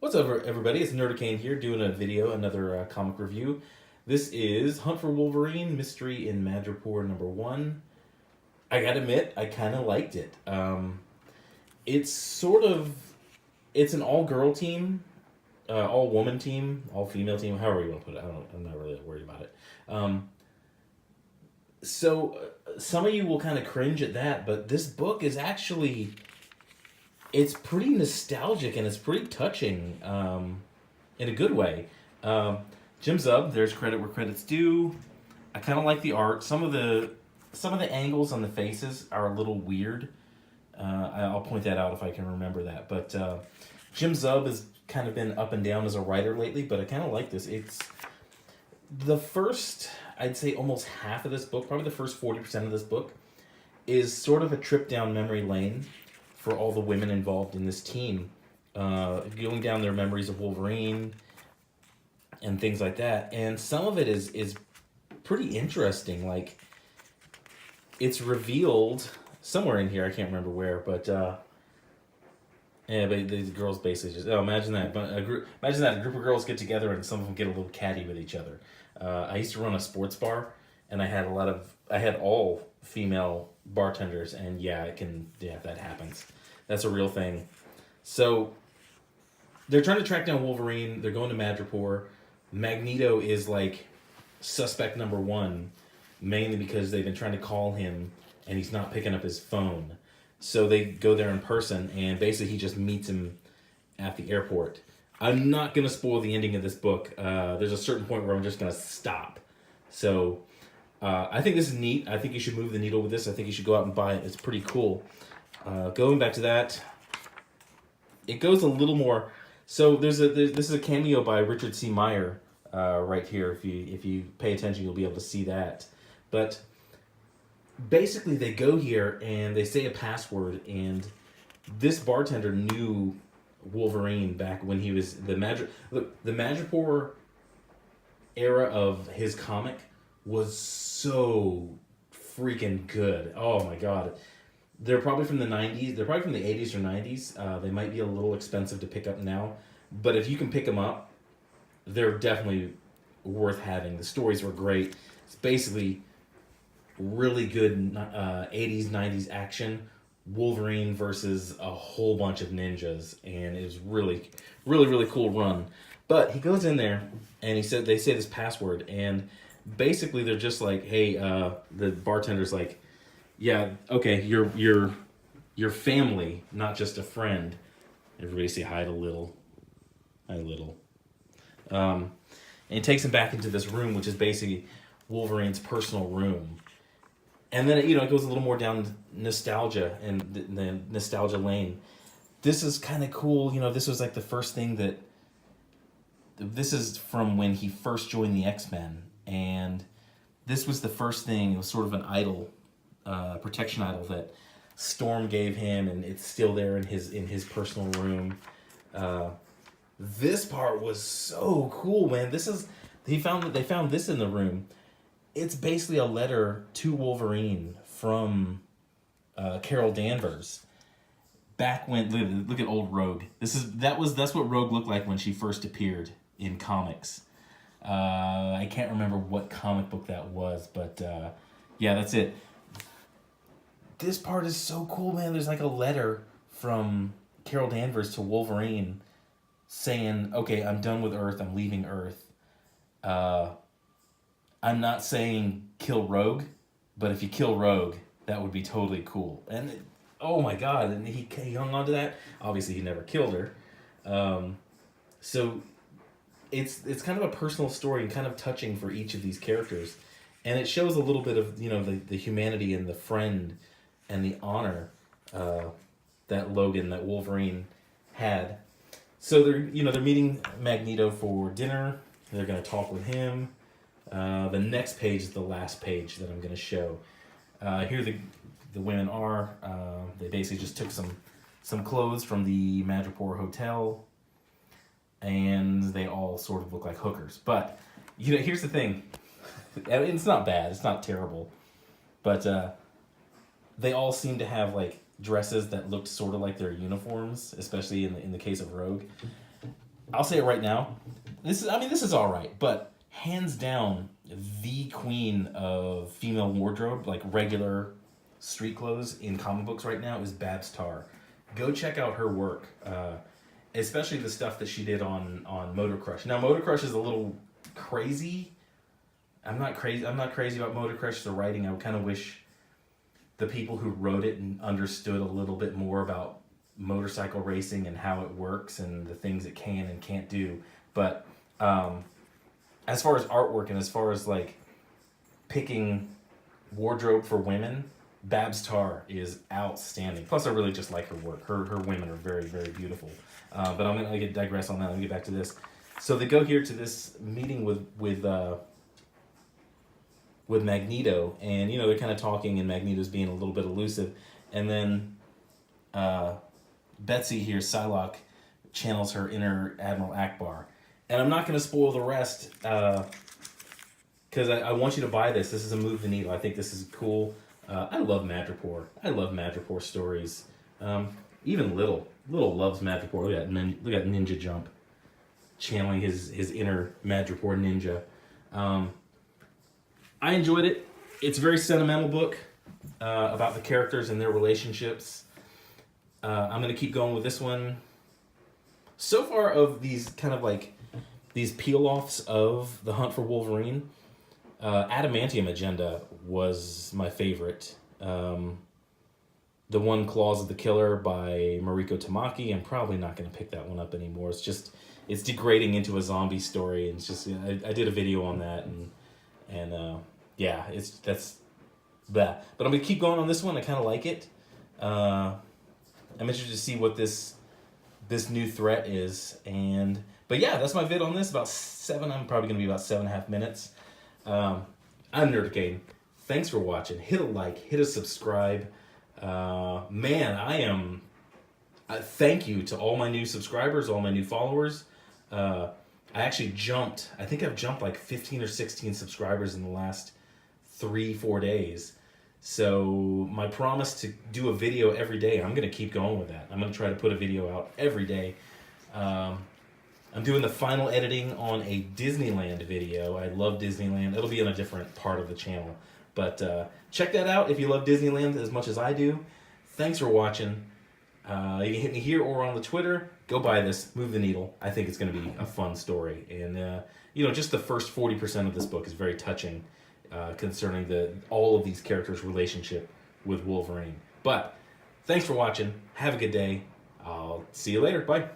What's up, everybody? It's Nerdicane here doing a video, another comic review. This is Hunt for Wolverine, Mystery in Madripoor #1. I gotta admit, I kind of liked it. It's sort of, it's an all-girl team, all-woman team, all-female team, however you want to put it. I'm not really worried about it. Some of you will kind of cringe at that, but this book is actually it's pretty nostalgic and it's pretty touching in a good way. Jim Zub, there's credit where credit's due. I kind of like the art. Some of the angles on the faces are a little weird. I'll point that out if I can remember that. But Jim Zub has kind of been up and down as a writer lately, but I kind of like this. It's the first, I'd say almost half of this book, probably the first 40% of this book, is sort of a trip down memory lane for all the women involved in this team, going down their memories of Wolverine and things like that. And some of it is pretty interesting. Like, it's revealed somewhere in here, I can't remember where, but but these girls basically just, imagine that. But a group of girls get together and some of them get a little catty with each other. I used to run a sports bar, and I had all female bartenders, and that happens. That's a real thing. So they're trying to track down Wolverine. They're going to Madripoor. Magneto is like suspect number one, mainly because they've been trying to call him and he's not picking up his phone. So they go there in person, and basically he just meets him at the airport. I'm not going to spoil the ending of this book. There's a certain point where I'm just going to stop. So I think this is neat. I think you should move the needle with this. I think you should go out and buy it. It's pretty cool. Going back to that, it goes a little more. So this is a cameo by Richard C. Meyer right here. If you pay attention, you'll be able to see that. But basically, they go here and they say a password, and this bartender knew Wolverine back when he was the Madripoor era of his comic was so freaking good. Oh my god. They're probably from the 90s. They're probably from the 80s or 90s. They might be a little expensive to pick up now, but if you can pick them up, they're definitely worth having. The stories were great. It's basically really good 80s, 90s action. Wolverine versus a whole bunch of ninjas, and it was really, really, really cool run. But he goes in there, and they say this password, and basically they're just like, hey, the bartender's like, yeah, okay, you're family, not just a friend. Everybody say hi to Little. Hi, Little. And he takes him back into this room, which is basically Wolverine's personal room. And then, it goes a little more down nostalgia and the nostalgia lane. This is kind of cool. This was like the first thing that... This is from when he first joined the X-Men. And this was the first thing. It was sort of an idol, protection idol that Storm gave him. And it's still there in his personal room. This part was so cool, man. They found this in the room. It's basically a letter to Wolverine from Carol Danvers. Back when look at old Rogue. That's what Rogue looked like when she first appeared in comics. I can't remember what comic book that was, but yeah, that's it. This part is so cool, man. There's like a letter from Carol Danvers to Wolverine saying, "Okay, I'm done with Earth. I'm leaving Earth. I'm not saying kill Rogue, but if you kill Rogue, that would be totally cool." And oh my god, and he hung on to that. Obviously, he never killed her. So it's kind of a personal story and kind of touching for each of these characters. And it shows a little bit of, the humanity and the friend and the honor that Wolverine had. So they're meeting Magneto for dinner. They're going to talk with him. The next page is the last page that I'm going to show. Here the women are. They basically just took some clothes from the Madripoor Hotel, and they all sort of look like hookers. But here's the thing. It's not bad. It's not terrible. But they all seem to have like dresses that looked sort of like their uniforms, especially in the case of Rogue. I'll say it right now. This is all right, but hands down, the queen of female wardrobe, like regular street clothes in comic books right now, is Babs Tarr. Go check out her work, especially the stuff that she did on Motor Crush. Now, Motor Crush is a little crazy. I'm not crazy. I'm not crazy about Motor Crush. The writing, I kind of wish the people who wrote it and understood a little bit more about motorcycle racing and how it works and the things it can and can't do. But as far as artwork and as far as like picking wardrobe for women, Babs Tarr is outstanding. Plus, I really just like her work. Her women are very, very beautiful. But I'm gonna digress on that. Let me get back to this. So they go here to this meeting with Magneto, and they're kind of talking, and Magneto's being a little bit elusive, and then Betsy here, Psylocke, channels her inner Admiral Akbar, and I'm not going to spoil the rest because I want you to buy this. This is a move the needle. I think this is cool. I love Madripoor. I love Madripoor stories. Even Little loves Madripoor. Look at Ninja Jump, channeling his inner Madripoor ninja. I enjoyed it. It's a very sentimental book about the characters and their relationships. I'm going to keep going with this one. So far of these kind of like these peel-offs of The Hunt for Wolverine, Adamantium Agenda was my favorite. The one Claws of the Killer by Mariko Tamaki, I'm probably not going to pick that one up anymore. It's degrading into a zombie story, and it's just, I did a video on that, and yeah, that's that. But I'm gonna keep going on this one. I kind of like it. I'm interested to see what this new threat is, but yeah, that's my vid on this. I'm probably gonna be about 7.5 minutes. I'm Nerdicade. Thanks for watching. Hit a like, hit a subscribe. Man, thank you to all my new subscribers, all my new followers. I actually I think I've jumped like 15 or 16 subscribers in the last 3-4 days. So my promise to do a video every day, I'm going to keep going with that. I'm going to try to put a video out every day. I'm doing the final editing on a Disneyland video. I love Disneyland. It'll be on a different part of the channel. But check that out if you love Disneyland as much as I do. Thanks for watching. You can hit me here or on the Twitter. Go buy this. Move the needle. I think it's going to be a fun story. And, just the first 40% of this book is very touching concerning all of these characters' relationship with Wolverine. But thanks for watching. Have a good day. I'll see you later. Bye.